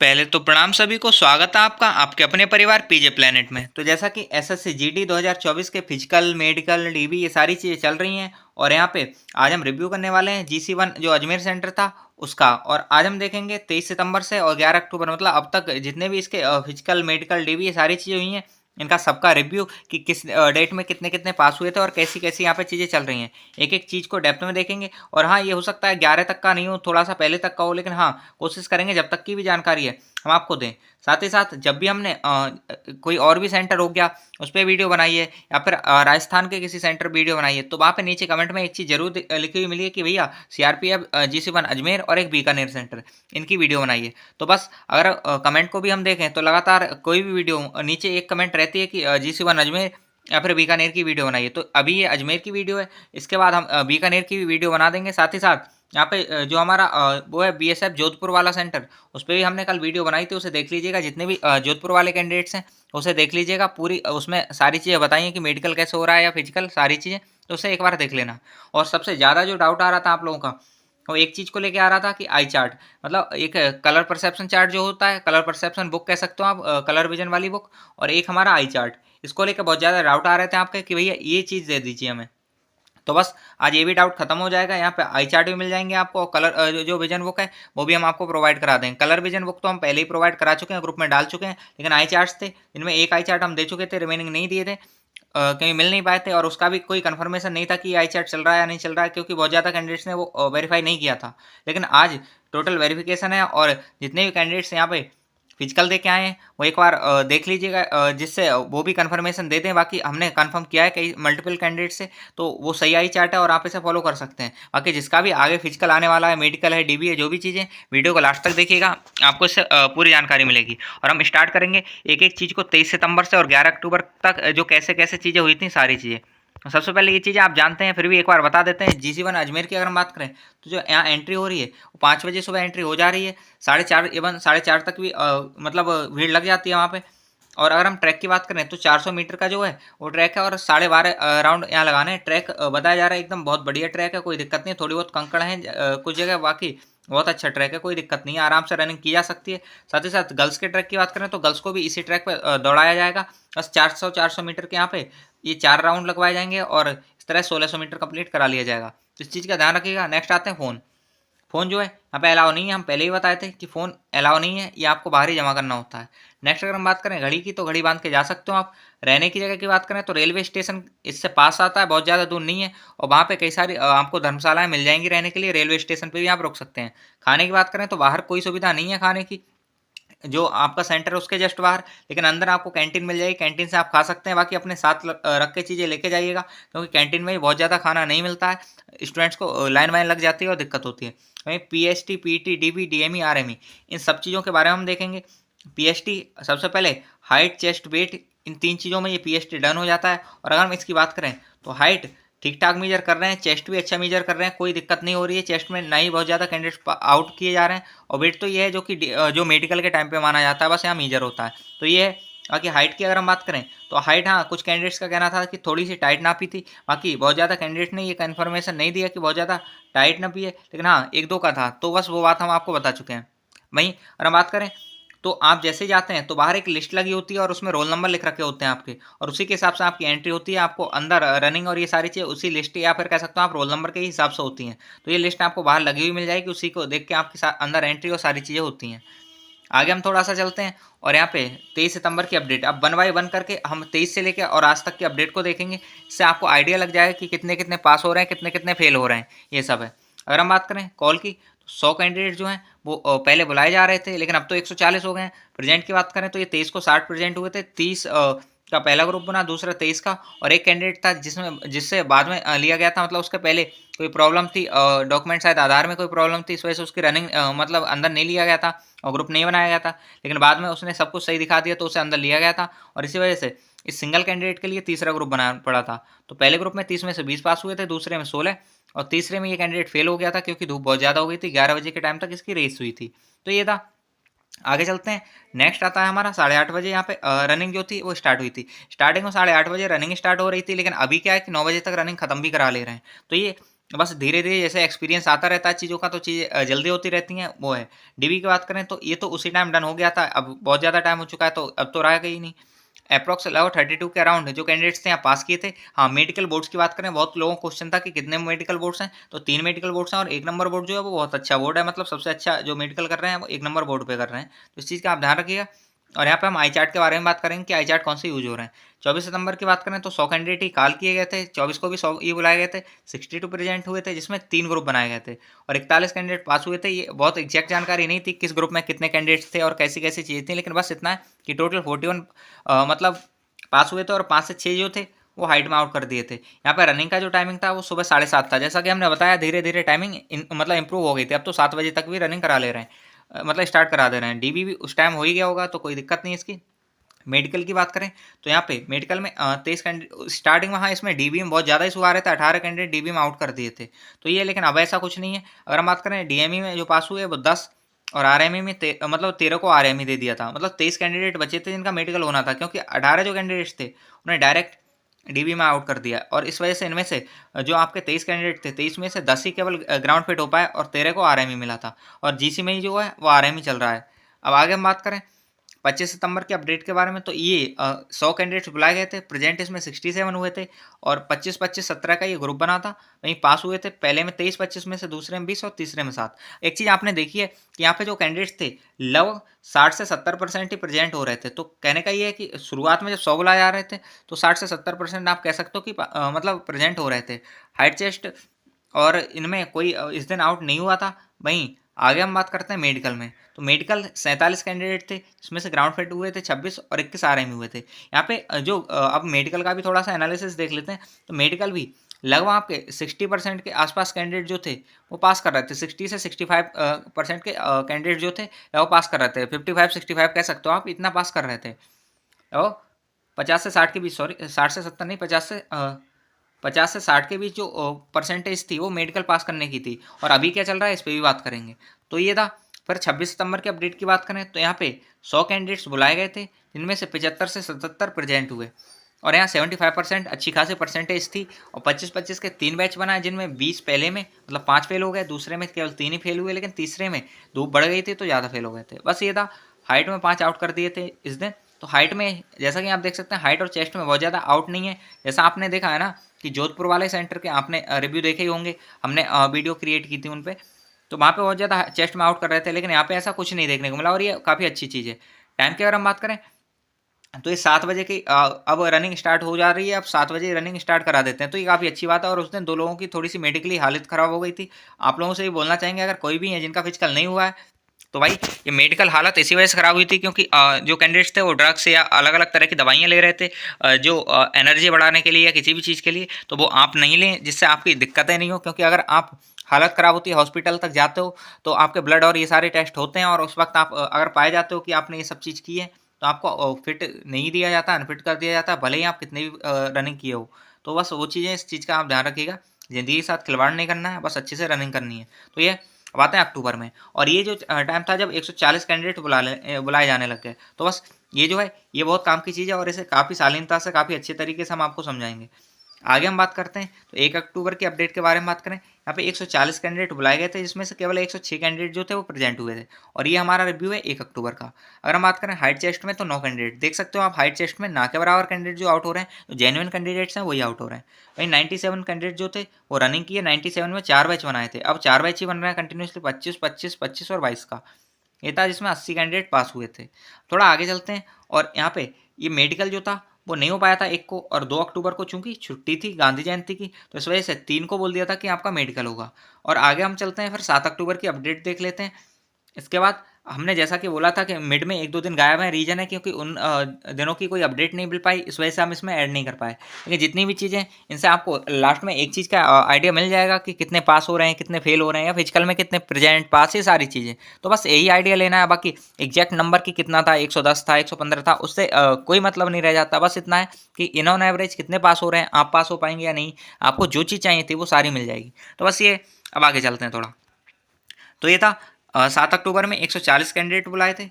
पहले तो प्रणाम सभी को। स्वागत है आपका आपके अपने परिवार पीजे प्लेनेट में। तो जैसा कि एसएससी जीडी 2024 के फिजिकल मेडिकल डीबी ये सारी चीज़ें चल रही हैं और यहाँ पे आज हम रिव्यू करने वाले हैं जीसी1 जो अजमेर सेंटर था उसका। और आज हम देखेंगे 23 सितंबर से और 11 अक्टूबर मतलब अब तक जितने भी इसके फिजिकल मेडिकल डीबी ये सारी चीज़ें हुई हैं इनका सबका रिव्यू कि किस डेट में कितने कितने पास हुए थे और कैसी कैसी यहाँ पे चीज़ें चल रही हैं। एक एक चीज़ को डेप्थ में देखेंगे। और हाँ, ये हो सकता है 11 तक का नहीं हो, थोड़ा सा पहले तक का हो, लेकिन हाँ कोशिश करेंगे जब तक की भी जानकारी है हम आपको दें। साथ ही साथ जब भी हमने कोई और भी सेंटर हो गया उस पर वीडियो बनाई है या फिर राजस्थान के किसी सेंटर वीडियो बनाई है तो वहाँ पे नीचे कमेंट में एक चीज़ जरूर लिखी हुई मिली है कि भैया सीआरपीएफ जीसी1 अजमेर और एक बीकानेर सेंटर इनकी वीडियो बनाई है। तो बस अगर कमेंट को भी हम देखें तो लगातार कोई भी वीडियो नीचे एक कमेंट रहती है कि जीसी1 अजमेर या फिर बीकानेर की वीडियो बनाई है। तो अभी ये अजमेर की वीडियो है, इसके बाद हम बीकानेर की भी वीडियो बना देंगे। साथ ही साथ यहाँ पे जो हमारा वो है बीएसएफ जोधपुर वाला सेंटर, उस पर भी हमने कल वीडियो बनाई थी, उसे देख लीजिएगा। जितने भी जोधपुर वाले कैंडिडेट्स हैं उसे देख लीजिएगा, पूरी उसमें सारी चीज़ें बताई हैं कि मेडिकल कैसे हो रहा है या फिजिकल सारी चीज़ें, तो उसे एक बार देख लेना। और सबसे ज़्यादा जो डाउट आ रहा था आप लोगों का वो एक चीज़ को लेके आ रहा था कि आई चार्ट मतलब एक कलर परसेप्शन चार्ट जो होता है, कलर परसेप्शन बुक कह सकते हो आप, कलर विजन वाली बुक, और एक हमारा आई चार्ट। इसको लेकर बहुत ज़्यादा डाउट आ रहे थे आपके कि भैया ये चीज़ दे दीजिए हमें। तो बस आज ये भी डाउट खत्म हो जाएगा। यहाँ पे आई चार्ट भी मिल जाएंगे आपको और कलर जो विजन बुक है वो भी हम आपको प्रोवाइड करा देंगे। कलर विजन बुक तो हम पहले ही प्रोवाइड करा चुके हैं, ग्रुप में डाल चुके हैं, लेकिन आई चार्ट्स थे जिनमें एक आई चार्ट हम दे चुके थे, रिमेनिंग नहीं दिए थे कहीं मिल नहीं पाए थे। और उसका भी कोई कंफर्मेशन नहीं था कि आई चार्ट चल रहा है या नहीं चल रहा है, क्योंकि बहुत ज़्यादा कैंडिडेट्स ने वो वेरीफाई नहीं किया था। लेकिन आज टोटल वेरिफिकेशन है और जितने भी कैंडिडेट्स यहाँ पे फिजिकल दे के आए हैं वो एक बार देख लीजिएगा, जिससे वो भी कंफर्मेशन दे दें। बाकी हमने कंफर्म किया है कई मल्टीपल कैंडिडेट से, तो वो सही आई चार्ट है और आप इसे फॉलो कर सकते हैं। बाकी जिसका भी आगे फिजिकल आने वाला है, मेडिकल है, डीबी है, जो भी चीज़ें, वीडियो को लास्ट तक देखिएगा, आपको इससे पूरी जानकारी मिलेगी। और हम स्टार्ट करेंगे एक एक चीज़ को 23 सितंबर से और 11 अक्टूबर तक जो कैसे कैसे चीज़ें हुई थी सारी चीज़ें। सबसे पहले ये चीज़ें आप जानते हैं, फिर भी एक बार बता देते हैं। जीसी1 अजमेर की अगर हम बात करें तो जो यहाँ एंट्री हो रही है वो 5 बजे सुबह एंट्री हो जा रही है, 4:30 इवन 4:30 तक भी मतलब भीड़ लग जाती है वहाँ पे। और अगर हम ट्रैक की बात करें तो 400 मीटर का जो है वो ट्रैक है और 12:30 राउंड यहाँ लगाने हैं। ट्रैक बताया जा रहा है एकदम बहुत बढ़िया ट्रैक है, कोई दिक्कत नहीं है। थोड़ी बहुत कंकड़ है कुछ जगह, बाकी बहुत अच्छा ट्रैक है, कोई दिक्कत नहीं है, आराम से रनिंग की जा सकती है। साथ ही साथ गर्ल्स के ट्रैक की बात करें तो गर्ल्स को भी इसी ट्रैक पर दौड़ाया जाएगा। बस 400 मीटर के यहाँ पे ये 4 राउंड लगवाए जाएंगे और इस तरह 1600 मीटर कंप्लीट करा लिया जाएगा। तो इस चीज़ का ध्यान रखिएगा। नेक्स्ट आते हैं फ़ोन। फ़ोन जो है यहाँ पे अलाउ नहीं है, हम पहले ही बताए थे कि फ़ोन अलाउ नहीं है, ये आपको बाहर ही जमा करना होता है। नेक्स्ट अगर हम बात करें घड़ी की तो घड़ी बांध के जा सकते हो आप। रहने की जगह की बात करें तो रेलवे स्टेशन इससे पास आता है, बहुत ज़्यादा दूर नहीं है, और वहाँ पे कई सारी आपको धर्मशालाएं मिल जाएंगी रहने के लिए। रेलवे स्टेशन पे भी आप रुक सकते हैं। खाने की बात करें तो बाहर कोई सुविधा नहीं है खाने की, जो आपका सेंटर है उसके जस्ट बाहर, लेकिन अंदर आपको कैंटीन मिल जाएगी, कैंटीन से आप खा सकते हैं। बाकी अपने साथ रख के चीज़ें लेके जाइएगा, क्योंकि कैंटीन में ही बहुत ज़्यादा खाना नहीं मिलता है, स्टूडेंट्स को लाइन वाइन लग जाती है और दिक्कत होती है। वहीं PST, PT, DB, DME, RME, इन सब चीज़ों के बारे में हम देखेंगे। पीएसटी सबसे पहले हाइट, चेस्ट, वेट, इन 3 चीज़ों में ये पीएसटी डन हो जाता है। और अगर हम इसकी बात करें तो हाइट ठीक ठाक मेजर कर रहे हैं, चेस्ट भी अच्छा मेजर कर रहे हैं, कोई दिक्कत नहीं हो रही है चेस्ट में, ना ही बहुत ज़्यादा कैंडिडेट्स आउट किए जा रहे हैं। और वेट तो ये है जो कि जो मेडिकल के टाइम पे माना जाता है, बस यहाँ मेजर होता है, तो ये है। बाकी हाइट की अगर हम बात करें तो हाइट, हाँ कुछ कैंडिडेट्स का कहना था कि थोड़ी सी टाइट नापी थी, बाकी बहुत ज़्यादा कैंडिडेट ने ये कन्फर्मेशन नहीं दिया कि बहुत ज़्यादा टाइट नापी है, लेकिन हाँ एक दो का था, तो बस वो बात हम आपको बता चुके हैं। वहीं अगर हम बात करें तो आप जैसे जाते हैं तो बाहर एक लिस्ट लगी होती है और उसमें रोल नंबर लिख रखे होते हैं आपके, और उसी के हिसाब से आपकी एंट्री होती है। आपको अंदर रनिंग और ये सारी चीज़ें उसी लिस्ट या फिर कह सकते हो आप रोल नंबर के ही हिसाब से होती हैं। तो ये लिस्ट आपको बाहर लगी हुई मिल जाएगी, उसी को देख के आपके साथ अंदर एंट्री और सारी चीज़ें होती हैं। आगे हम थोड़ा सा चलते हैं और यहाँ पे 23 सितंबर की अपडेट अब 1 बाय 1 करके हम 23 से लेकर और आज तक की अपडेट को देखेंगे। इससे आपको आइडिया लग जाएगा कि कितने कितने पास हो रहे हैं, कितने कितने फेल हो रहे हैं, ये सब है। अगर हम बात करें कॉल की तो 100 कैंडिडेट जो हैं वो पहले बुलाए जा रहे थे, लेकिन अब तो 140 हो गए हैं। प्रेजेंट की बात करें तो ये 23 को 60 प्रेजेंट हुए थे। 30 का पहला ग्रुप बना, दूसरा 23 का, और एक कैंडिडेट था जिससे बाद में लिया गया था, मतलब उसके पहले कोई प्रॉब्लम थी, डॉक्यूमेंट शायद आधार में कोई प्रॉब्लम थी, इस वजह से उसकी रनिंग मतलब अंदर नहीं लिया गया था और ग्रुप नहीं बनाया गया था। लेकिन बाद में उसने सब कुछ सही दिखा दिया तो उसे अंदर लिया गया था, और इसी वजह से इस सिंगल कैंडिडेट के लिए तीसरा ग्रुप बनाना पड़ा था। तो पहले ग्रुप में 30 में से 20 पास हुए थे, दूसरे में 16, और तीसरे में ये कैंडिडेट फेल हो गया था क्योंकि धूप बहुत ज़्यादा हो गई थी। 11 बजे के टाइम तक इसकी रेस हुई थी। तो ये था। आगे चलते हैं। नेक्स्ट आता है हमारा 8:30 बजे यहाँ पे रनिंग जो थी वो स्टार्ट हुई थी। स्टार्टिंग में 8:30 बजे रनिंग स्टार्ट हो रही थी, लेकिन अभी क्या है कि 9 बजे तक रनिंग खत्म भी करा ले रहे हैं। तो ये बस धीरे-धीरे जैसे एक्सपीरियंस आता रहता है चीज़ों का तो चीज़ें जल्दी होती रहती हैं, वो है। डीबी की बात करें तो ये तो उसी टाइम डन हो गया था, अब बहुत ज़्यादा टाइम हो चुका है तो अब तो रहेगा ही नहीं। एप्रॉक्स लगभग 32 के अराउंड जो कैंडिडेट्स थे यहाँ पास किए थे। हाँ, मेडिकल बोर्ड्स की बात करें, बहुत लोगों को क्वेश्चन था कि कितने मेडिकल बोर्ड्स हैं, तो 3 मेडिकल बोर्ड्स हैं और 1 नंबर बोर्ड जो है वो बहुत अच्छा बोर्ड है, मतलब सबसे अच्छा जो मेडिकल कर रहे हैं वो 1 नंबर बोर्ड पे कर रहे हैं। तो इस चीज़ का आप ध्यान रखिएगा। और यहाँ पे हम आई चार्ट के बारे में बात करेंगे कि आई चार्ट कौन से यूज़ हो रहे हैं। 24 सितंबर की बात करें तो 100 कैंडिडेट ही कॉल किए गए थे, 24 को भी 100 ये बुलाए गए थे, 62 प्रेजेंट हुए थे जिसमें 3 ग्रुप बनाए गए थे और 41 कैंडिडेट पास हुए थे। ये बहुत एग्जैक्ट जानकारी नहीं थी किस ग्रुप में कितने कैंडिडेट्स थे और कैसी-कैसी चीज़ें थी, लेकिन बस इतना है कि टोटल 41 मतलब पास हुए थे और 5 से 6 जो थे वो हाइट में आउट कर दिए थे। यहाँ पे रनिंग का जो टाइमिंग था वो सुबह 7:30 था। जैसा कि हमने बताया धीरे-धीरे टाइमिंग मतलब इम्प्रूव हो गई थी। अब तो 7 बजे तक भी रनिंग करा ले रहे हैं। मतलब स्टार्ट करा दे रहे हैं। डीबी भी उस टाइम हो ही गया होगा तो कोई दिक्कत नहीं है इसकी। मेडिकल की बात करें तो यहाँ पे मेडिकल में 23 कैंडिडेट स्टार्टिंग में, हाँ, इसमें डीबी में बहुत ज़्यादा इशू आ रहे थे, 18 कैंडिडेट डीबी में आउट कर दिए थे। तो ये लेकिन अब ऐसा कुछ नहीं है। अगर हम बात करें डीएमई में जो पास हुए वो 10 और आरएमई में मतलब 13 को आरएमई दे दिया था। मतलब 23 कैंडिडेट बचे थे जिनका मेडिकल होना था, क्योंकि 18 जो कैंडिडेट्स थे उन्हें डायरेक्ट डीबी में आउट कर दिया और इस वजह से इनमें से जो आपके 23 कैंडिडेट थे 23 में से 10 ही केवल ग्राउंड फिट हो पाए और 13 को आरएमई मिला था और जीसी में ही जो है वो आरएमई चल रहा है। अब आगे हम बात करें 25 सितंबर के अपडेट के बारे में तो ये 100 कैंडिडेट्स बुलाए गए थे, प्रेजेंट इसमें 67 हुए थे और 25-25 17 का ये ग्रुप बना था। वहीं पास हुए थे पहले में 23-25 में से, दूसरे में 20 और तीसरे में 7। एक चीज़ आपने देखी है कि यहाँ पे जो कैंडिडेट्स थे लगभग 60 से 70% ही प्रेजेंट हो रहे थे। तो कहने का ये है कि शुरुआत में जब 100 बुलाए जा रहे थे तो 60 से 70% आप कह सकते हो कि मतलब प्रेजेंट हो रहे थे। हाइट चेस्ट और इनमें कोई इस दिन आउट नहीं हुआ था। वहीं आगे हम बात करते हैं मेडिकल में, तो मेडिकल 47 कैंडिडेट थे, जिसमें से ग्राउंड फिट हुए थे 26 और 21 आरएमई हुए थे। यहाँ पे अब मेडिकल का भी थोड़ा सा एनालिसिस देख लेते हैं, तो मेडिकल भी लगभग आपके 60% के आसपास कैंडिडेट जो थे वो पास कर रहे थे। 60 से 65 परसेंट के कैंडिडेट जो थे वो पास कर रहे थे। 55-65 कह सकते हो आप, इतना पास कर रहे थे। और 50 से 60 के बीच, सॉरी 60 से 70 नहीं, 50 से 60 के बीच जो परसेंटेज थी वो मेडिकल पास करने की थी। और अभी क्या चल रहा है इस पर भी बात करेंगे। तो ये था। फिर 26 सितंबर के अपडेट की बात करें तो यहाँ पे 100 कैंडिडेट्स बुलाए गए थे, जिनमें से 75 से 77 प्रेजेंट हुए और यहाँ 75% अच्छी खासी परसेंटेज थी। और 25-25 के 3 बैच बनाए, जिनमें 20 पहले में मतलब 5 फेल हो गए, दूसरे में केवल 3 ही फेल हुए, लेकिन तीसरे में धूप बढ़ गई थी तो ज़्यादा फेल हो गए थे। बस ये था। हाइट में 5 आउट कर दिए थे इस दिन। तो हाइट में जैसा कि आप देख सकते हैं हाइट और चेस्ट में बहुत ज़्यादा आउट नहीं है। जैसा आपने देखा है ना कि जोधपुर वाले सेंटर के आपने रिव्यू देखे ही होंगे, हमने वीडियो क्रिएट की थी उन पे, तो वहाँ पे बहुत ज़्यादा चेस्ट में आउट कर रहे थे, लेकिन यहाँ पे ऐसा कुछ नहीं देखने को मिला और ये काफ़ी अच्छी चीज़ है। टाइम की अगर हम बात करें तो ये 7 बजे की अब रनिंग स्टार्ट हो जा रही है। अब 7 बजे रनिंग स्टार्ट करा देते हैं तो ये काफ़ी अच्छी बात है। और उस दिन 2 लोगों की थोड़ी-सी मेडिकली हालत ख़राब हो गई थी। आप लोगों से ये बोलना चाहेंगे अगर कोई भी है जिनका फिजिकल नहीं हुआ है तो भाई ये मेडिकल हालत इसी वजह से ख़राब हुई थी क्योंकि जो कैंडिडेट्स थे वो ड्रग्स या अलग-अलग तरह की दवाइयाँ ले रहे थे, जो एनर्जी बढ़ाने के लिए या किसी भी चीज़ के लिए, तो वो आप नहीं लें जिससे आपकी दिक्कतें नहीं हो। क्योंकि अगर आप हालत ख़राब होती है हॉस्पिटल तक जाते हो तो आपके ब्लड और ये सारे टेस्ट होते हैं और उस वक्त आप अगर पाए जाते हो कि आपने ये सब चीज़ की है तो आपको फिट नहीं दिया जाता, अनफिट कर दिया जाता है, भले ही आप कितनी भी रनिंग किए हो। तो बस वो चीज़ें, इस चीज़ का आप ध्यान रखिएगा। ज़िंदगी के साथ खिलवाड़ नहीं करना है, बस अच्छे से रनिंग करनी है। तो ये अब आते हैं अक्टूबर में, और ये जो टाइम था जब 140 कैंडिडेट बुलाए जाने लग गए, तो बस ये जो है ये बहुत काम की चीज़ है और इसे काफ़ी शालीनता से काफ़ी अच्छे तरीके से हम आपको समझाएंगे। आगे हम बात करते हैं तो 1 अक्टूबर के अपडेट के बारे में बात करें। यहाँ पे 140 कैंडिडेट बुलाए गए थे, जिसमें से केवल 106 कैंडिडेट जो थे वो प्रेजेंट हुए थे और ये हमारा रिव्यू है 1 अक्टूबर का। अगर हम बात करें हाइट चेस्ट में तो 9 कैंडिडेट देख सकते हो आप। हाइट चेस्ट में ना के बराबर कैंडिडेट जो आउट हो रहे हैं, तो जेन्युइन कैंडिडेट्स हैं वही आउट हो रहे हैं। वहीं 97 कैंडिडेट जो थे वो रनिंग किए, 97 में 4 बैच बनाए थे। अब 4 बैच ही बन रहे हैं कंटिन्यूसली, 25, 25, 25 और 22 का। ये था जिसमें 80 कैंडिडेट पास हुए थे। थोड़ा आगे चलते हैं और यहाँ पे ये मेडिकल जो था वो नहीं हो पाया था 1 को, और 2 अक्टूबर को चूंकि छुट्टी थी गांधी जयंती की, तो इस वजह से 3 को बोल दिया था कि आपका मेडिकल होगा। और आगे हम चलते हैं फिर 7 अक्टूबर की अपडेट देख लेते हैं। इसके बाद हमने जैसा कि बोला था कि मिड में 1-2 दिन गायब है, रीज़न है क्योंकि उन दिनों की कोई अपडेट नहीं मिल पाई, इस वजह से हम इसमें ऐड नहीं कर पाए। लेकिन जितनी भी चीज़ें, इनसे आपको लास्ट में एक चीज़ का आइडिया मिल जाएगा कि कितने पास हो रहे हैं, कितने फेल हो रहे हैं, या फिजिकल में कितने प्रेजेंट पास, ये सारी चीज़ें। तो बस यही आइडिया लेना है, बाकी एग्जैक्ट नंबर की कितना था, 110 था, 115 था, उससे कोई मतलब नहीं रह जाता। बस इतना है कि इन ऑन एवरेज कितने पास हो रहे हैं, आप पास हो पाएंगे या नहीं, आपको जो चीज़ चाहिए थी वो सारी मिल जाएगी। तो बस ये, अब आगे चलते हैं थोड़ा। तो ये था 7 अक्टूबर में 140 कैंडिडेट बुलाए थे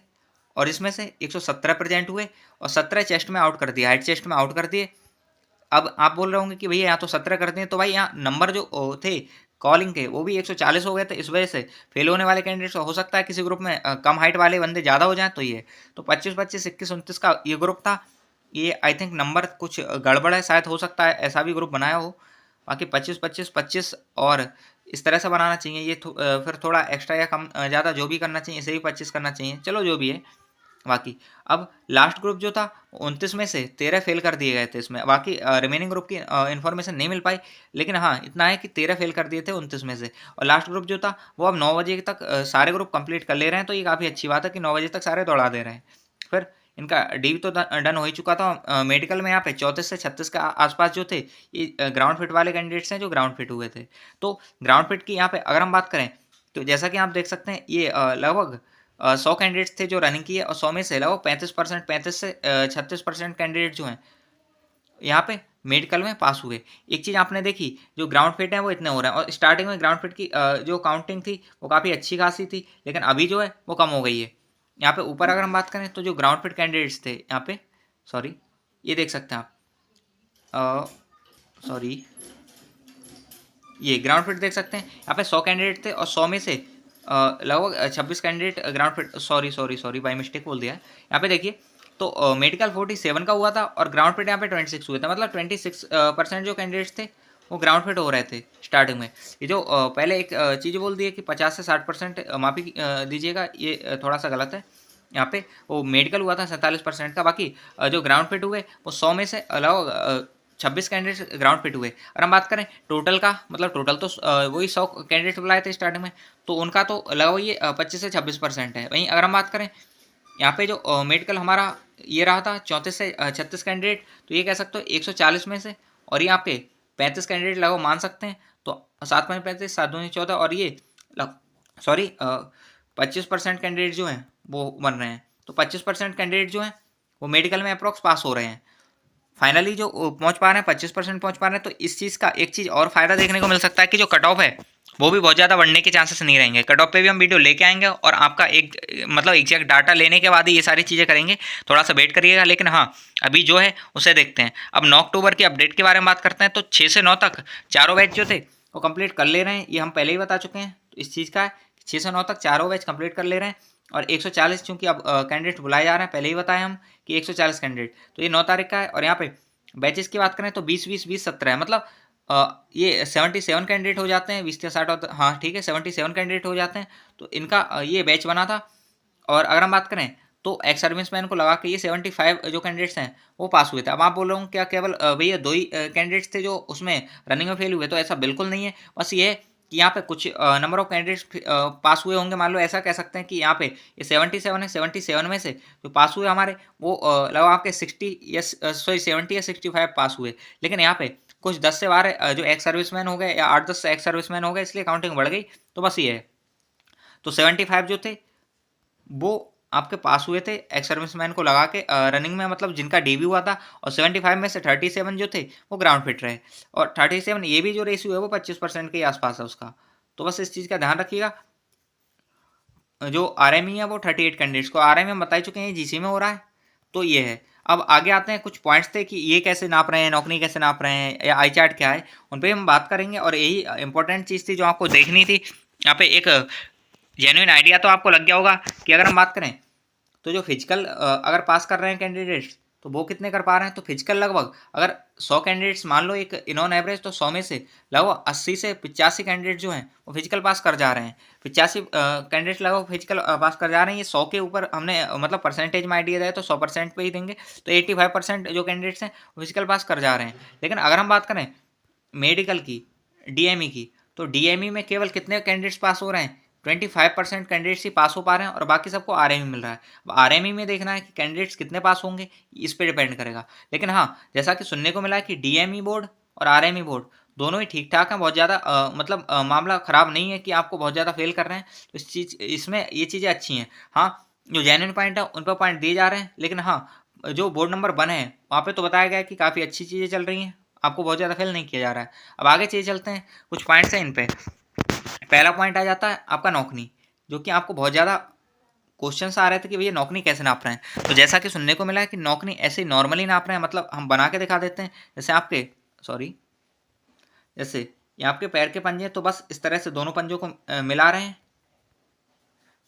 और इसमें से 117 प्रेजेंट हुए और 17 चेस्ट में आउट कर दिए, हाइट चेस्ट में आउट कर दिए। अब आप बोल रहे होंगे कि भैया यहाँ तो 17 कर दिए, तो भाई यहाँ नंबर जो थे कॉलिंग के वो भी 140 हो गए थे। इस वजह से फेल होने वाले कैंडिडेट्स हो सकता है किसी ग्रुप में कम हाइट वाले बंदे ज़्यादा हो जाएँ तो ये। तो 25, 25, 21, 29 का ये ग्रुप था। ये आई थिंक नंबर कुछ गड़बड़ है, शायद हो सकता है ऐसा भी ग्रुप बनाया हो। बाकी 25, 25, 25 और इस तरह से बनाना चाहिए। ये फिर थोड़ा एक्स्ट्रा या कम ज़्यादा जो भी करना चाहिए इसे भी 25 करना चाहिए। चलो जो भी है। बाकी अब लास्ट ग्रुप जो था 29 में से 13 फेल कर दिए गए थे इसमें। बाकी रिमेनिंग ग्रुप की इन्फॉर्मेशन नहीं मिल पाई, लेकिन हाँ इतना है कि 13 फेल कर दिए थे 29 में से। और लास्ट ग्रुप जो था वो अब 9 बजे तक सारे ग्रुप कंप्लीट कर ले रहे हैं, तो ये काफ़ी अच्छी बात है कि 9 बजे तक सारे दौड़ा दे रहे हैं। फिर इनका डी तो डन हो ही चुका था। मेडिकल में यहाँ पे 34 से 36 के आसपास जो थे ये ग्राउंड फिट वाले कैंडिडेट्स हैं जो ग्राउंड फिट हुए थे। तो ग्राउंड फिट की यहाँ पे अगर हम बात करें तो जैसा कि आप देख सकते हैं ये लगभग 100 कैंडिडेट्स थे जो रनिंग किए और 100 में से लगभग 35%, 35 से 36% कैंडिडेट जो हैं यहाँ पे मेडिकल में पास हुए। एक चीज़ आपने देखी, जो ग्राउंड फिट है वो इतने हो रहे हैं और स्टार्टिंग में ग्राउंड फिट की जो काउंटिंग थी वो काफ़ी अच्छी खासी थी, लेकिन अभी जो है वो कम हो गई है। यहाँ पे ऊपर अगर हम बात करें तो जो ग्राउंड फिट कैंडिडेट्स थे यहाँ पे, सॉरी ये देख सकते हैं आप, सॉरी ये ग्राउंड फिट देख सकते हैं यहाँ पे 100 कैंडिडेट थे और 100 में से लगभग 26 candidate ground fit, sorry by mistake बोल दिया है। यहाँ पे देखिए तो मेडिकल 47 का हुआ था और ग्राउंड फिट यहाँ पे 26 हुए थे, मतलब 26% जो कैंडिडेट्स थे वो ग्राउंड फिट हो रहे थे स्टार्टिंग में। ये जो पहले एक चीज़ बोल दी है कि 50 से 60% माफ़ी दीजिएगा, ये थोड़ा सा गलत है। यहाँ पे वो मेडिकल हुआ था 47% का, बाकी जो ग्राउंड फिट हुए वो 100 में से लगभग 26 कैंडिडेट ग्राउंड फिट हुए। और हम बात करें टोटल का, मतलब टोटल तो वही 100 कैंडिडेट बुलाए थे स्टार्टिंग में, तो उनका तो लगभग ये 25 से 26% है। वहीं अगर हम बात करें यहाँ पे जो मेडिकल हमारा ये रहा था 34 से 36 कैंडिडेट, तो ये कह सकते हो 140 में से, और ये आपके 35 कैंडिडेट लगभग मान सकते हैं। तो 7.35, 7×2=14 और ये सॉरी 25% कैंडिडेट जो हैं वो बन रहे हैं। तो 25% कैंडिडेट जो हैं वो मेडिकल में अप्रॉक्स पास हो रहे हैं। फाइनली जो पहुंच पा रहे हैं 25% पहुंच पा रहे हैं। तो इस चीज़ का एक चीज़ और फायदा देखने को मिल सकता है कि जो कट ऑफ है वो भी बहुत ज़्यादा बढ़ने के चांसेस नहीं रहेंगे। कट ऑफ पे भी हम वीडियो लेके आएंगे और आपका एक मतलब एग्जैक्ट डाटा लेने के बाद ही ये सारी चीज़ें करेंगे, थोड़ा सा वेट करिएगा। लेकिन हाँ अभी जो है उसे देखते हैं। अब 9 अक्टूबर की अपडेट के बारे में बात करते हैं। तो 6 से 9 तक चारों बैच जो थे वो कंप्लीट कर ले रहे हैं, ये हम पहले ही बता चुके हैं। तो इस चीज़ का है 6 से 9 तक चारों बैच कंप्लीट कर ले रहे हैं। और 140 चूँकि अब कैंडिडेट बुलाए जा रहे हैं, पहले ही बताया हम कि 140 कैंडिडेट, तो ये 9 तारीख का है। और यहाँ पे बैचेस की बात करें तो 20, 20, 20, 17 है, मतलब ये 77 कैंडिडेट हो जाते हैं। 20 से 60 होता, हाँ ठीक है 77 कैंडिडेट हो जाते हैं। तो इनका ये बैच बना था। और अगर हम बात करें तो एक्स सर्विसमैन को लगा के ये 75 जो कैंडिडेट्स हैं वो पास हुए थे। अब आप बोल रहे हो क्या केवल भैया 2 ही कैंडिडेट्स थे जो उसमें रनिंग में फेल हुए? तो ऐसा बिल्कुल नहीं है। बस ये है कि यहाँ पे कुछ नंबर ऑफ कैंडिडेट्स पास हुए होंगे। मान लो ऐसा कह सकते हैं कि यहाँ पे ये 77 है, 77 में से जो पास हुए हमारे वो लगभग आपके 60 या 70 या 65 पास हुए। लेकिन यहाँ पे कुछ 10 से 12 जो एक्स सर्विसमैन हो गए या 8-10 एक्स सर्विसमैन हो गए, इसलिए काउंटिंग बढ़ गई। तो बस ये है। तो 75 जो थे वो आपके पास हुए थे एक्स सर्विसमैन को लगा के रनिंग में, मतलब जिनका डेब्यू हुआ था। और 75 में से 37 जो थे वो ग्राउंड फिट रहे। और 37 ये भी जो रेशियो है वो 25% के आसपास है उसका। तो बस इस चीज़ का ध्यान रखिएगा। जो आरएमई है वो 38 कैंडिडेट्स को, आरएमई हम बता ही चुके हैं जीसी में हो रहा है। तो ये है। अब आगे आते हैं, कुछ पॉइंट्स थे कि ये कैसे नाप रहे हैं, नौकरी कैसे नाप रहे हैं, या आई चार्ट क्या है, उन पर हम बात करेंगे। और यही इंपॉर्टेंट चीज़ थी जो आपको देखनी थी। यहाँ पे एक जेन्युइन आइडिया तो आपको लग गया होगा कि अगर हम बात करें तो जो फिजिकल अगर पास कर रहे हैं कैंडिडेट्स तो वो कितने कर पा रहे हैं। तो फिजिकल लगभग अगर 100 कैंडिडेट्स मान लो एक इनऑन एवरेज, तो 100 में से लगभग 80 से 85 कैंडिडेट जो हैं वो फिजिकल पास कर जा रहे हैं। 85 कैंडिडेट्स लगभग फिजिकल पास कर जा रहे हैं। ये 100 के ऊपर हमने मतलब परसेंटेज में आइडिया दिया तो 100% पे ही देंगे। तो 85% जो कैंडिडेट्स हैं वो फिजिकल पास कर जा रहे हैं। लेकिन अगर हम बात करें मेडिकल की, डीएमई की, तो डीएमई में केवल कितने कैंडिडेट्स पास हो रहे हैं? 25% कैंडिडेट्स ही पास हो पा रहे हैं और बाकी सबको आरएमई मिल रहा है। अब आरएमई में देखना है कि कैंडिडेट्स कितने पास होंगे, इस पर डिपेंड करेगा। लेकिन हाँ जैसा कि सुनने को मिला है कि डीएमई बोर्ड और आरएमई बोर्ड दोनों ही ठीक ठाक हैं, बहुत ज़्यादा मतलब मामला ख़राब नहीं है कि आपको बहुत ज़्यादा फेल कर रहे हैं। तो इस चीज़ इसमें ये चीज़ें अच्छी हैं। हाँ जो जेन्युइन पॉइंट है उन पर पॉइंट दिए जा रहे हैं। लेकिन हाँ जो बोर्ड नंबर 1 है वहाँ पर तो बताया गया है कि काफ़ी अच्छी चीज़ें चल रही हैं, आपको बहुत ज़्यादा फेल नहीं किया जा रहा है। अब आगे चीज़ चलते हैं, कुछ पॉइंट्स हैं इन पर। पहला पॉइंट आ जाता है आपका नौकरी, जो कि आपको बहुत ज़्यादा क्वेश्चंस आ रहे थे कि भैया नौकरी कैसे नाप रहे हैं। तो जैसा कि सुनने को मिला है कि नौकरी ऐसे नॉर्मली नाप रहे हैं, मतलब हम बना के दिखा देते हैं। जैसे आपके जैसे ये आपके पैर के पंजे हैं, तो बस इस तरह से दोनों पंजों को मिला रहे हैं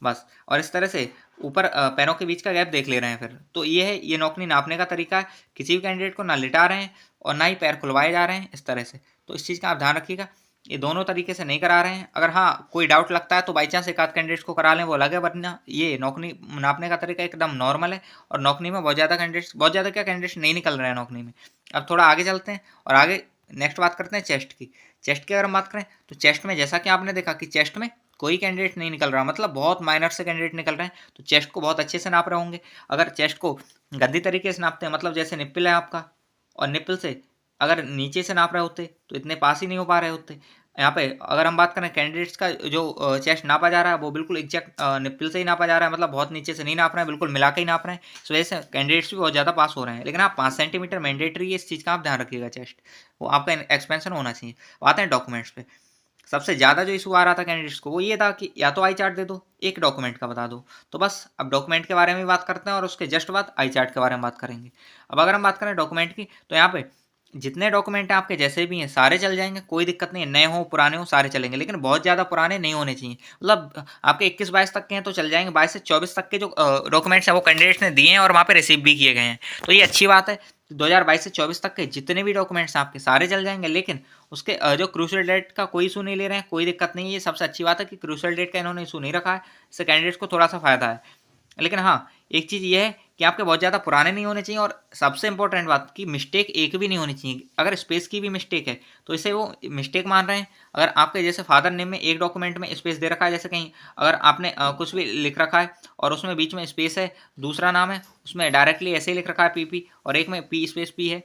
बस, और इस तरह से ऊपर पैरों के बीच का गैप देख ले रहे हैं फिर। तो ये है, ये नौकनी नापने का तरीका है। किसी भी कैंडिडेट को ना लिटा रहे हैं और ना ही पैर खुलवाए जा रहे हैं इस तरह से। तो इस चीज़ का आप ध्यान रखिएगा, ये दोनों तरीके से नहीं करा रहे हैं। अगर हाँ कोई डाउट लगता है तो बाई चांस एक आध कैंडिडेट को करा लें, वो अलग है, वरना ये नौकनी नापने का तरीका एकदम नॉर्मल है। और नौकनी में बहुत ज़्यादा क्या कैंडिडेट्स नहीं निकल रहे हैं नौकनी में। अब थोड़ा आगे चलते हैं और आगे नेक्स्ट बात करते हैं चेस्ट की। चेस्ट की अगर हम बात करें तो चेस्ट में जैसा कि आपने देखा कि चेस्ट में कोई कैंडिडेट नहीं निकल रहा, मतलब बहुत माइनर से कैंडिडेट निकल रहे हैं। तो चेस्ट को बहुत अच्छे से नाप रहे होंगे। अगर चेस्ट को गंदी तरीके से नापते हैं, मतलब जैसे निप्पल है आपका, और निप्पल से अगर नीचे से नाप रहे होते तो इतने पास ही नहीं हो पा रहे होते। यहाँ पे अगर हम बात करें कैंडिडेट्स का जो चेस्ट नापा जा रहा है वो बिल्कुल एग्जैक्ट निप्पल से ही नापा जा रहा है, मतलब बहुत नीचे से नहीं नाप रहे हैं, बिल्कुल मिला के ही नाप रहे हैं। इस वजह से कैंडिडेट्स भी बहुत ज़्यादा पास हो रहे हैं। लेकिन आप 5 सेंटीमीटर मैंडेटरी है, इस चीज़ का आप ध्यान रखिएगा। चेस्ट वो आपका एक्सपेंशन होना चाहिए। आते हैं डॉक्यूमेंट्स पे। सबसे ज़्यादा जो इशू आ रहा था कैंडिडेट्स को वो ये था कि या तो आई चार्ट दे दो, एक डॉक्यूमेंट का बता दो। तो बस अब डॉक्यूमेंट के बारे में बात करते हैं और उसके जस्ट बाद आई चार्ट के बारे में बात करेंगे। अब अगर हम बात करें डॉक्यूमेंट की, तो यहाँ पे जितने डॉक्यूमेंट हैं आपके जैसे भी हैं सारे चल जाएंगे, कोई दिक्कत नहीं है। नए हों पुराने हों सारे चलेंगे, लेकिन बहुत ज़्यादा पुराने नहीं होने चाहिए। मतलब आपके 21-22 तक के हैं तो चल जाएंगे, 22 से 24 तक के जो डॉक्यूमेंट्स हैं वो कैंडिडेट्स ने दिए हैं और वहाँ पे रिसीव भी किए गए हैं। तो ये अच्छी बात है। 2022 से 24 तक के जितने भी डॉक्यूमेंट्स हैं आपके सारे चल जाएंगे। लेकिन उसके जो क्रूशियल डेट का कोई इशू नहीं ले रहे हैं, कोई दिक्कत नहीं है। ये सबसे अच्छी बात है कि क्रूशियल डेट का इन्होंने इशू नहीं रखा है, इससे कैंडिडेट्स को थोड़ा सा फायदा है। लेकिन हाँ एक चीज़ ये है कि आपके बहुत ज़्यादा पुराने नहीं होने चाहिए, और सबसे इंपॉर्टेंट बात कि मिस्टेक एक भी नहीं होनी चाहिए। अगर स्पेस की भी मिस्टेक है तो इसे वो मिस्टेक मान रहे हैं। अगर आपके जैसे फादर नेम में एक डॉक्यूमेंट में स्पेस दे रखा है, जैसे कहीं अगर आपने कुछ भी लिख रखा है और उसमें बीच में स्पेस है, दूसरा नाम है उसमें डायरेक्टली ऐसे ही लिख रखा है पीपी, और एक में पी स्पेस पी है,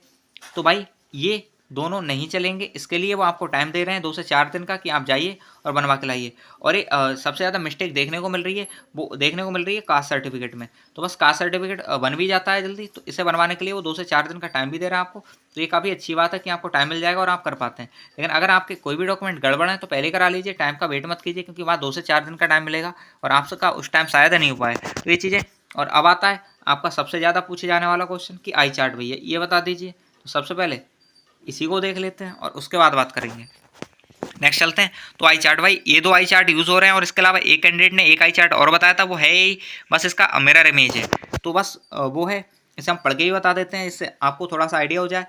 तो भाई ये दोनों नहीं चलेंगे। इसके लिए वो आपको टाइम दे रहे हैं 2 से 4 दिन का कि आप जाइए और बनवा के लाइए। और ये सबसे ज़्यादा मिस्टेक देखने को मिल रही है, वो देखने को मिल रही है कास्ट सर्टिफिकेट में। तो बस कास्ट सर्टिफिकेट बन भी जाता है जल्दी, तो इसे बनवाने के लिए वो 2 से 4 दिन का टाइम भी दे रहा है आपको। तो ये काफ़ी अच्छी बात है कि आपको टाइम मिल जाएगा और आप कर पाते हैं। लेकिन अगर आपके कोई भी डॉक्यूमेंट गड़बड़ है तो पहले करा लीजिए, टाइम का वेट मत कीजिए, क्योंकि वहाँ 2 से 4 दिन का टाइम मिलेगा और आपका उस टाइम शायद नहीं हो पाए। तो ये चीज़ें। और अब आता है आपका सबसे ज़्यादा पूछे जाने वाला क्वेश्चन कि आई चार्ट भैया ये बता दीजिए। तो सबसे पहले इसी को देख लेते हैं और उसके बाद बात करेंगे। नेक्स्ट चलते हैं। तो आई चार्ट भाई ये 2 आई चार्ट यूज़ हो रहे हैं, और इसके अलावा एक कैंडिडेट ने एक आई चार्ट और बताया था, वो है ही बस इसका मिरर इमेज है। तो बस वो है, इसे हम पढ़ के ही बता देते हैं, इससे आपको थोड़ा सा आइडिया हो जाए।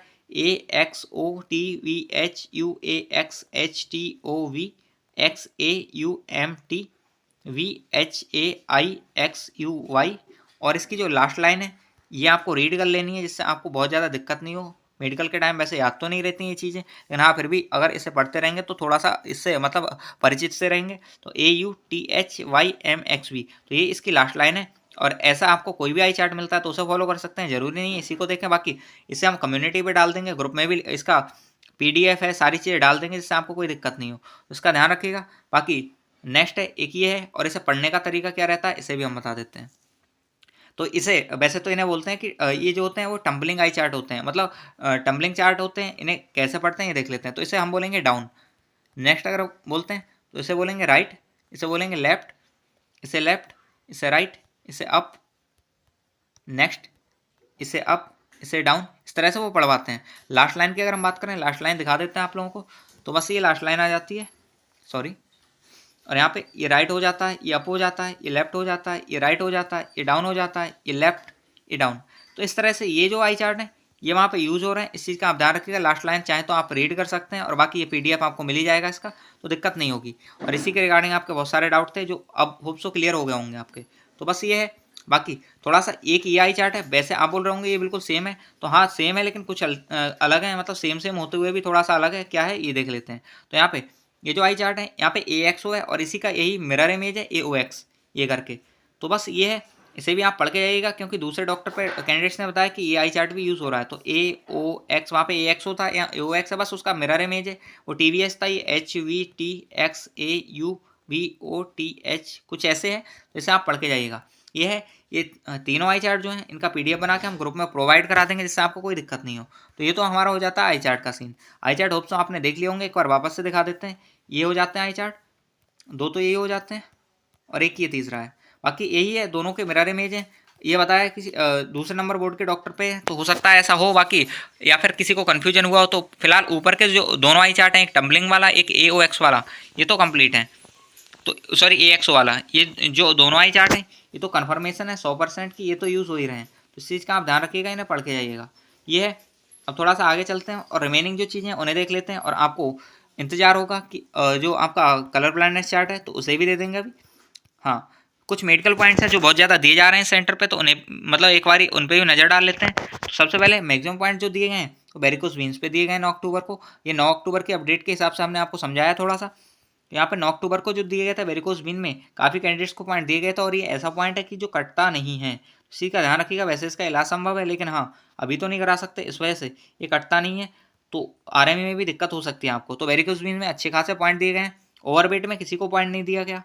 AXOTVHUAXHTOVXAIXUY, और इसकी जो लास्ट लाइन है ये आपको रीड कर लेनी है, जिससे आपको बहुत ज़्यादा दिक्कत नहीं हो। मेडिकल के टाइम वैसे याद तो नहीं रहती ये चीज़ें, लेकिन हाँ फिर भी अगर इसे पढ़ते रहेंगे तो थोड़ा सा इससे मतलब परिचित से रहेंगे। तो AUTHYMXV, तो ये इसकी लास्ट लाइन है। और ऐसा आपको कोई भी आई चार्ट मिलता है तो उसे फॉलो कर सकते हैं, जरूरी नहीं है इसी को देखें। बाकी इसे हम कम्युनिटी पे डाल देंगे, ग्रुप में भी इसका PDF है, सारी चीज़ें डाल देंगे, जिससे आपको कोई दिक्कत नहीं हो। तो इसका ध्यान रखिएगा। बाकी नेक्स्ट है एक ये है, और इसे पढ़ने का तरीका क्या रहता है इसे भी हम बता देते हैं। तो इसे वैसे तो इन्हें बोलते हैं कि ये जो होते हैं वो टम्बलिंग आई चार्ट होते हैं, मतलब टम्बलिंग चार्ट होते हैं। इन्हें कैसे पढ़ते हैं ये देख लेते हैं। तो इसे हम बोलेंगे डाउन। नेक्स्ट अगर बोलते हैं तो इसे बोलेंगे राइट, इसे बोलेंगे लेफ्ट, इसे लेफ्ट, इसे राइट, इसे अप, नेक्स्ट इसे अप, इसे डाउन। इस तरह से वो पढ़वाते हैं। लास्ट लाइन की अगर हम बात करें, लास्ट लाइन दिखा देते हैं आप लोगों को। तो बस ये लास्ट लाइन आ जाती है, सॉरी। और यहाँ पे ये राइट हो जाता है, ये अप हो जाता है, ये लेफ्ट हो जाता है, ये राइट हो जाता है, ये डाउन हो जाता है, ये लेफ्ट, ये डाउन। तो इस तरह से ये जो आई चार्ट है ये वहाँ पे यूज़ हो रहे हैं। इस चीज़ का आप ध्यान रखिएगा। लास्ट लाइन चाहे तो आप रीड कर सकते हैं, और बाकी ये PDF आपको मिल ही जाएगा इसका, तो दिक्कत नहीं होगी। और इसी के रिगार्डिंग आपके बहुत सारे डाउट थे जो अब होप सो क्लियर हो गए होंगे आपके। तो बस ये है। बाकी थोड़ा सा एक ये आई चार्ट है, वैसे आप बोल रहे होंगे ये बिल्कुल सेम है, तो हाँ सेम है, लेकिन कुछ अलग है। मतलब सेम सेम होते हुए भी थोड़ा सा अलग है। क्या है ये देख लेते हैं। तो यहाँ पे ये जो आई चार्ट है यहाँ पे AXO है, और इसी का यही मिरर इमेज है AOX, ये करके। तो बस ये है, इसे भी आप पढ़ के जाइएगा, क्योंकि दूसरे डॉक्टर पे कैंडिडेट्स ने बताया कि ये आई चार्ट भी यूज़ हो रहा है। तो AOX वहाँ पे AXO था, यहाँ AOX है, बस उसका मिरर इमेज है। वो TVS था, ये HVTXAUVOTH कुछ ऐसे है। तो इसे आप पढ़ के जाइएगा। ये है, ये तीनों आई चार्ट जो हैं इनका PDF बना के हम ग्रुप में प्रोवाइड करा देंगे, जिससे आपको कोई दिक्कत नहीं हो। तो ये तो हमारा हो जाता है आई चार्ट का सीन। आई चार्ट होप सो आपने देख लिए होंगे, एक बार वापस से दिखा देते हैं। ये हो जाते हैं आई चार्ट, 2 तो ये हो जाते हैं, और एक ये तीसरा है। बाकी यही है, दोनों के मिरर इमेज हैं। ये बताया कि दूसरे नंबर बोर्ड के डॉक्टर पे, तो हो सकता है ऐसा हो बाकी, या फिर किसी को कन्फ्यूजन हुआ हो। तो फिलहाल ऊपर के जो दोनों आई चार्ट हैं, एक टम्बलिंग वाला एक AOX वाला, ये तो कंप्लीट है। तो सॉरी AXO वाला, ये जो दोनों आई चार्ट है ये तो कन्फर्मेशन है 100% की, ये तो यूज़ हो ही रहे हैं। तो इस चीज़ का आप ध्यान रखिएगा, इन्हें पढ़ के जाइएगा। ये है। अब थोड़ा सा आगे चलते हैं और रिमेनिंग जो चीज़ें हैं उन्हें देख लेते हैं, और आपको इंतजार होगा कि जो आपका कलर ब्लाइंडनेस चार्ट है तो उसे भी दे देंगे अभी। हाँ, कुछ मेडिकल पॉइंट्स हैं जो बहुत ज़्यादा दिए जा रहे हैं सेंटर पे, तो उन्हें मतलब एक बारी उन पे भी नज़र डाल लेते हैं। तो सबसे पहले मैक्सिमम पॉइंट जो दिए गए हैं तो वेरिकोस वीन्स पे दिए गए हैं 9 अक्टूबर को। ये 9 अक्टूबर के अपडेट के हिसाब से हमने आपको समझाया थोड़ा सा। यहाँ पे 9 अक्टूबर को जो दिया गया था वेरिकोस वीन में काफ़ी कैंडिडेट्स को पॉइंट दिए गए थे, और ये ऐसा पॉइंट है कि जो कटता नहीं है। इसी का ध्यान रखिएगा। वैसे इसका इलाज संभव है, लेकिन हाँ अभी तो नहीं करा सकते इस वजह से, ये कटता नहीं है। तो RME में भी दिक्कत हो सकती है आपको। तो वेरिकोस वीन में अच्छे खासे पॉइंट दिए गए हैं। ओवरवेट में किसी को पॉइंट नहीं दिया गया,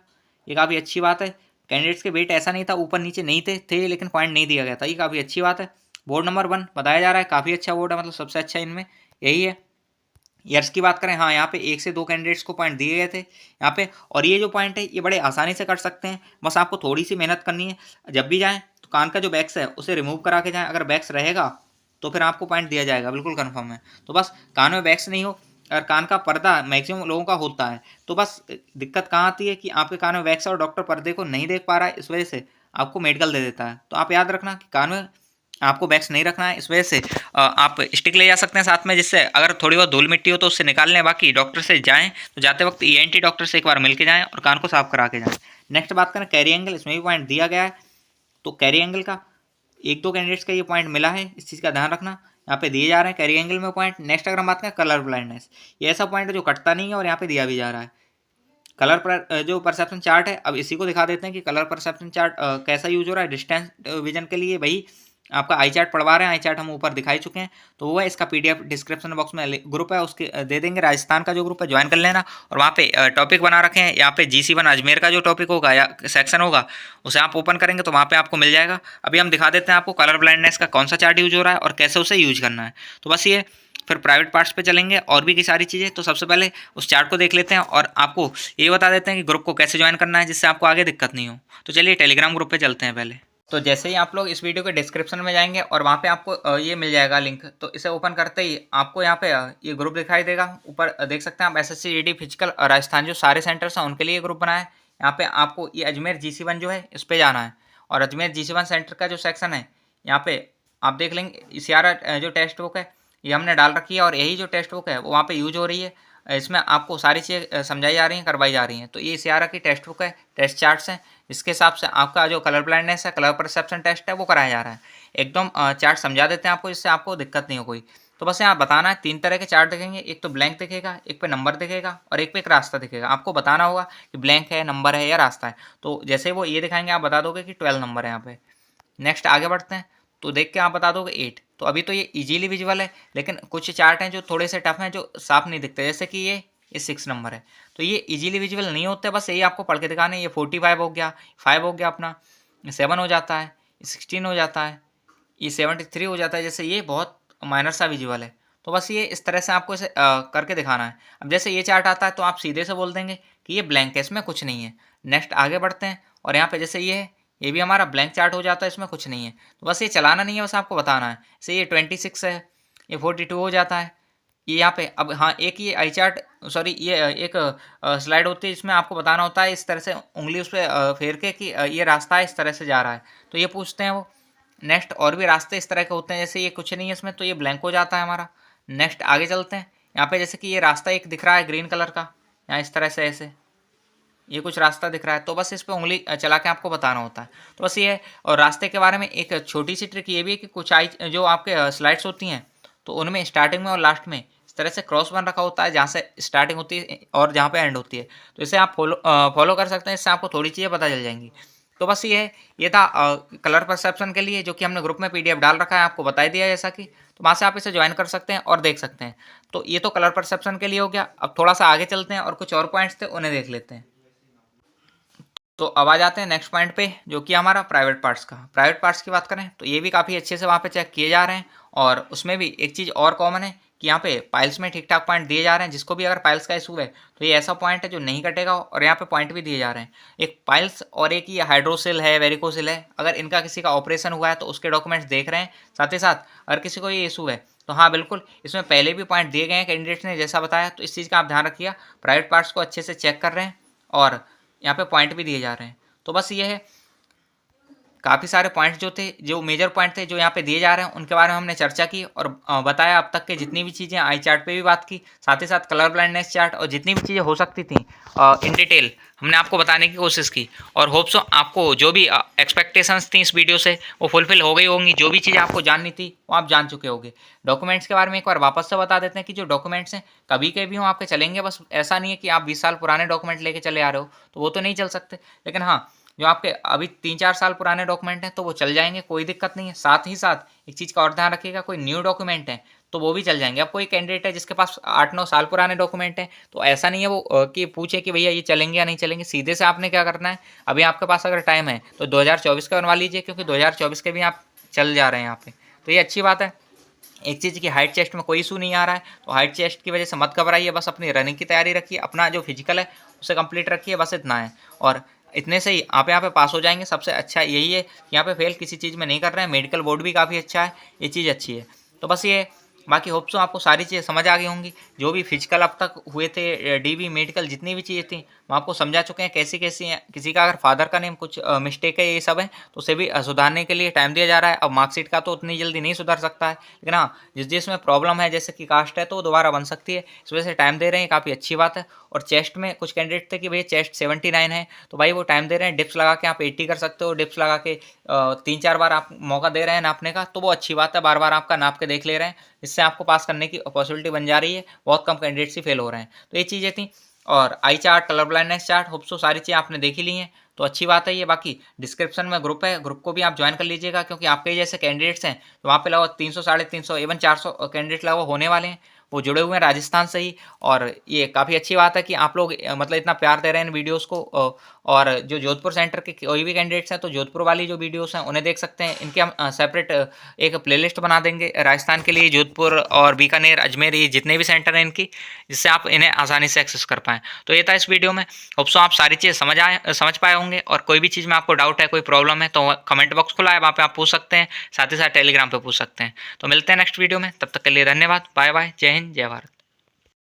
ये काफ़ी अच्छी बात है। कैंडिडेट्स के वेट ऐसा नहीं था, ऊपर नीचे नहीं थे लेकिन पॉइंट नहीं दिया गया था, ये काफ़ी अच्छी बात है। बोर्ड नंबर 1 बताया जा रहा है, काफ़ी अच्छा बोर्ड है, मतलब सबसे अच्छा इनमें यही है। ईयर्स की बात करें, हाँ यहाँ पे 1 से 2 कैंडिडेट्स को पॉइंट दिए गए थे यहाँ पे। और ये जो पॉइंट है ये बड़े आसानी से कर सकते हैं, बस आपको थोड़ी सी मेहनत करनी है। जब भी जाएँ तो कान का जो बैक्स है उसे रिमूव करा के जाएँ, अगर बैक्स रहेगा तो फिर आपको पॉइंट दिया जाएगा, बिल्कुल कन्फर्म है। तो बस कान में बैक्स नहीं हो, अगर कान का पर्दा मैक्सिमम लोगों का होता है, तो बस दिक्कत कहाँ आती है कि आपके कान में वैक्स और डॉक्टर पर्दे को नहीं देख पा रहा है, इस वजह से आपको मेडिकल दे देता है। तो आप याद रखना कि कान में आपको वैक्स नहीं रखना है, इस वजह से आप स्टिक ले जा सकते हैं साथ में, जिससे अगर थोड़ी बहुत धूल मिट्टी हो तो उससे निकाल लें। बाकी डॉक्टर से जाएँ तो जाते वक्त ENT डॉक्टर से एक बार मिल के जाएँ और कान को साफ करा के जाएँ। नेक्स्ट बात करें कैरी एंगल, इसमें भी पॉइंट दिया गया है। तो कैरी एंगल का 1-2 कैंडिडेट्स का ये पॉइंट मिला है, इस चीज़ का ध्यान रखना। यहाँ पे दिए जा रहे हैं कैरी एंगल में पॉइंट। नेक्स्ट अगर हम बात करें कलर ब्लाइंडनेस, ये ऐसा पॉइंट है जो कटता नहीं है और यहाँ पे दिया भी जा रहा है। कलर पर जो परसेप्शन चार्ट है, अब इसी को दिखा देते हैं कि कलर परसेप्शन चार्ट कैसा यूज हो रहा है डिस्टेंस विजन के लिए। भाई आपका आई चार्ट पढ़वा रहे हैं, आई चार्ट हम ऊपर दिखाई चुके हैं, तो वो है इसका PDF डिस्क्रिप्शन बॉक्स में ग्रुप है उसके दे देंगे। राजस्थान का जो ग्रुप है ज्वाइन कर लेना, और वहाँ पे टॉपिक बना रखे हैं। यहाँ पे GC1 अजमेर का जो टॉपिक होगा या सेक्शन होगा उसे आप ओपन करेंगे तो वहाँ पे आपको मिल जाएगा। अभी हम दिखा देते हैं आपको कलर ब्लाइंडनेस का कौन सा चार्ट यूज हो रहा है और कैसे उसे यूज करना है। तो बस ये, फिर प्राइवेट पार्ट्स पे चलेंगे और भी कई सारी चीज़ें। तो सबसे पहले उस चार्ट को देख लेते हैं और आपको ये बता देते हैं कि ग्रुप को कैसे ज्वाइन करना है जिससे आपको आगे दिक्कत नहीं हो। तो चलिए टेलीग्राम ग्रुप पे चलते हैं पहले। तो जैसे ही आप लोग इस वीडियो के डिस्क्रिप्शन में जाएंगे और वहाँ पे आपको ये मिल जाएगा लिंक, तो इसे ओपन करते ही आपको यहाँ पे ये ग्रुप दिखाई देगा। ऊपर देख सकते हैं आप SSC GD फिजिकल राजस्थान जो सारे सेंटर्स हैं उनके लिए ग्रुप बनाया है। यहाँ पे आपको ये अजमेर GC1 जो है इस पर जाना है, और अजमेर GC1 सेंटर का जो सेक्शन है यहाँ पे आप देख लेंगे। सियारा जो टेक्स्ट बुक है ये हमने डाल रखी है, और यही जो टेक्स्ट बुक है वो वहाँ पे यूज हो रही है। इसमें आपको सारी चीज़ें समझाई जा रही हैं, करवाई जा रही हैं। तो ये सियारा की टेक्स्ट बुक है, टेस्ट चार्ट्स हैं, इसके हिसाब से आपका जो कलर ब्लाइंडनेस है, कलर परसेप्शन टेस्ट है वो कराया जा रहा है। एकदम चार्ट समझा देते हैं आपको, जिससे आपको दिक्कत नहीं हो कोई। तो बस यहाँ बताना है 3 तरह के चार्ट दिखेंगे, एक तो ब्लैंक दिखेगा, एक पे नंबर दिखेगा और एक पे एक रास्ता दिखेगा। आपको बताना होगा कि ब्लैंक है, नंबर है या रास्ता है। तो जैसे वो ये दिखाएंगे आप बता दोगे कि 12 नंबर है यहाँ पे। नेक्स्ट आगे बढ़ते हैं, तो देख के आप बता दोगे 8। तो अभी तो ये इजीली विजुअल है, लेकिन कुछ चार्ट हैं जो थोड़े से टफ हैं, जो साफ नहीं दिखते, जैसे कि ये 6 नंबर है। तो ये इजीली विजुअल नहीं होते, बस यही आपको पढ़ के दिखाने। ये 45 हो गया, 5 हो गया अपना, 7 हो जाता है, 16 हो जाता है, ये 73 हो जाता है। जैसे ये बहुत माइनर सा विजुअल है, तो बस ये इस तरह से आपको इसे करके दिखाना है। अब जैसे ये चार्ट आता है तो आप सीधे से बोल देंगे कि ये ब्लैंक है, इसमें कुछ नहीं है। नेक्स्ट आगे बढ़ते हैं, और यहाँ पे जैसे ये है, ये भी हमारा ब्लैंक चार्ट हो जाता है, इसमें कुछ नहीं है। तो बस ये चलाना नहीं है, बस आपको बताना है। जैसे ये 26 है, ये 42 हो जाता है, ये यहाँ पे। अब हाँ, एक ये आई चार्ट, सॉरी ये एक स्लाइड होती है, इसमें आपको बताना होता है इस तरह से उंगली उस पर फेर के कि ये रास्ता है, इस तरह से जा रहा है, तो ये पूछते हैं वो। नेक्स्ट और भी रास्ते इस तरह के होते हैं, जैसे ये कुछ नहीं है इसमें, तो ये ब्लैंक हो जाता है हमारा। नेक्स्ट आगे चलते हैं, यहाँ पे जैसे कि ये रास्ता एक दिख रहा है ग्रीन कलर का, यहाँ इस तरह से ऐसे ये कुछ रास्ता दिख रहा है, तो बस इस पे उंगली चला के आपको बताना होता है। तो बस ये है। और रास्ते के बारे में एक छोटी सी ट्रिक ये भी है कि कुछ आई जो आपके स्लाइड्स होती हैं, तो उनमें स्टार्टिंग में और लास्ट में इस तरह से क्रॉस बन रखा होता है, जहाँ से स्टार्टिंग होती है और जहाँ पे एंड होती है। तो इसे आप फॉलो कर सकते हैं, इससे आपको थोड़ी चीज़ें पता चल जाएंगी। तो बस ये है, ये था कलर परसेप्शन के लिए, जो कि हमने ग्रुप में PDF डाल रखा है, आपको बताई दिया जैसा कि। तो वहाँ से आप इसे ज्वाइन कर सकते हैं और देख सकते हैं। तो ये तो कलर परसेप्शन के लिए हो गया। अब थोड़ा सा आगे चलते हैं और कुछ और पॉइंट्स थे उन्हें देख लेते हैं। तो अब आ जाते हैं नेक्स्ट पॉइंट पे, जो कि हमारा प्राइवेट पार्ट्स का। प्राइवेट पार्ट्स की बात करें तो ये भी काफ़ी अच्छे से वहाँ पे चेक किए जा रहे हैं, और उसमें भी एक चीज़ और कॉमन है कि यहाँ पे पाइल्स में ठीक ठाक पॉइंट दिए जा रहे हैं, जिसको भी अगर पाइल्स का इशू है तो ये ऐसा पॉइंट है जो नहीं कटेगा, और यहाँ पे पॉइंट भी दिए जा रहे हैं। एक पाइल्स और एक ये हाइड्रोसिल है, वेरिकोसिल है, अगर इनका किसी का ऑपरेशन हुआ है तो उसके डॉक्यूमेंट्स देख रहे हैं। साथ ही साथ अगर किसी को ये इशू है तो हाँ बिल्कुल इसमें पहले भी पॉइंट दिए गए हैं कैंडिडेट्स ने जैसा बताया, तो इस चीज़ का आप ध्यान रखिएगा। प्राइवेट पार्ट्स को अच्छे से चेक कर रहे हैं और यहाँ पे पॉइंट भी दिए जा रहे हैं। तो बस ये है, काफ़ी सारे पॉइंट्स जो थे, जो मेजर पॉइंट थे जो यहाँ पे दिए जा रहे हैं, उनके बारे में हमने चर्चा की और बताया अब तक के जितनी भी चीज़ें, आई चार्ट पे भी बात की, साथ ही साथ कलर ब्लाइंडनेस चार्ट और जितनी भी चीज़ें हो सकती थी इन डिटेल हमने आपको बताने की कोशिश की। और होप सो आपको जो भी एक्सपेक्टेशंस थी इस वीडियो से वो फुलफिल हो गई होंगी। जो भी चीज़ें आपको जाननी थी वो आप जान चुके होंगे। डॉक्यूमेंट्स के बारे में एक बार वापस से बता देते हैं कि जो डॉक्यूमेंट्स हैं कभी के भी हों आपके चलेंगे, बस ऐसा नहीं है कि आप 20 साल पुराने डॉक्यूमेंट लेके चले आ रहे हो तो वो तो नहीं चल सकते। लेकिन हाँ, जो आपके अभी 3-4 साल पुराने डॉक्यूमेंट हैं तो वो चल जाएंगे, कोई दिक्कत नहीं है। साथ ही साथ एक चीज़ का और ध्यान रखिएगा, कोई न्यू डॉक्यूमेंट है तो वो भी चल जाएंगे। अब कोई कैंडिडेट है जिसके पास 8-9 साल पुराने डॉक्यूमेंट हैं तो ऐसा नहीं है वो कि पूछे कि भैया ये चलेंगे या नहीं चलेंगे। सीधे से आपने क्या करना है, अभी आपके पास अगर टाइम है तो 2024 का बनवा लीजिए, क्योंकि 2024 के भी आप चल जा रहे हैं यहाँ पे, तो ये अच्छी बात है। एक चीज़ की हाइट चेस्ट में कोई इशू नहीं आ रहा है तो हाइट चेस्ट की वजह से मत घबराइए, बस अपनी रनिंग की तैयारी रखिए, अपना जो फिजिकल है उसे कंप्लीट रखिए, बस इतना है। और इतने से ही आप यहाँ पे पास हो जाएंगे। सबसे अच्छा यही है कि यहाँ पे फेल किसी चीज़ में नहीं कर रहे हैं। मेडिकल बोर्ड भी काफ़ी अच्छा है, ये चीज़ अच्छी है। तो बस ये, बाकी होप सो आपको सारी चीज़ें समझ आ गई होंगी। जो भी फिजिकल अब तक हुए थे, डीबी मेडिकल जितनी भी चीज़ें थी वो आपको समझा चुके हैं कैसी कैसी हैं। किसी का अगर फादर का नेम कुछ मिस्टेक है, ये सब है तो उसे भी सुधारने के लिए टाइम दिया जा रहा है। अब मार्कशीट का तो उतनी जल्दी नहीं सुधर सकता है, लेकिन हाँ जिस जिसमें प्रॉब्लम है जैसे कि कास्ट है तो वो दोबारा बन सकती है। इस वजह से टाइम दे रहे हैं, काफ़ी अच्छी बात है। और चेस्ट में कुछ कैंडिडेट थे कि भैया चेस्ट 79 है तो भाई वो टाइम दे रहे हैं, डिप्स लगा के आप 80 कर सकते हो। डिप्स लगा के 3-4 बार आप मौका दे रहे हैं नापने का, तो वो अच्छी बात है। बार बार आपका नाप के देख ले रहे हैं, इससे आपको पास करने की पॉसिबिलिटी बन जा रही है। बहुत कम कैंडिडेट्स ही फेल हो रहे हैं। तो ये चीज़ें थी। और eye chart, colour blindness chart, hope so सारी चीज़ें आपने देख ही ली हैं तो अच्छी बात है ये। बाकी डिस्क्रिप्शन में ग्रुप है, ग्रुप को भी आप ज्वाइन कर लीजिएगा, क्योंकि आपके जैसे कैंडिडेट्स हैं तो वहाँ पे लगभग 300, 350, इवन 400 कैंडिडेट लगभग होने वाले हैं, वो जुड़े हुए हैं राजस्थान से ही। और ये काफ़ी अच्छी बात है कि आप लोग मतलब इतना प्यार दे रहे हैं इन वीडियोज़ को। और जो जोधपुर सेंटर के कोई भी कैंडिडेट्स हैं तो जोधपुर वाली जो वीडियोस हैं उन्हें देख सकते हैं। इनके हम सेपरेट एक प्लेलिस्ट बना देंगे राजस्थान के लिए, जोधपुर और बीकानेर, अजमेर, ये जितने भी सेंटर हैं इनकी, जिससे आप इन्हें आसानी से एक्सेस कर पाएँ। तो ये था इस वीडियो में। होप सो आप सारी चीज़ें समझ पाए होंगे। और कोई भी चीज़ में आपको डाउट है, कोई प्रॉब्लम है तो कमेंट बॉक्स खुला है, वहाँ पे आप पूछ सकते हैं। साथ ही साथ टेलीग्राम पे पूछ सकते हैं। तो मिलते हैं नेक्स्ट वीडियो में, तब तक के लिए धन्यवाद। बाय बाय, जय हिंद, जय भारत।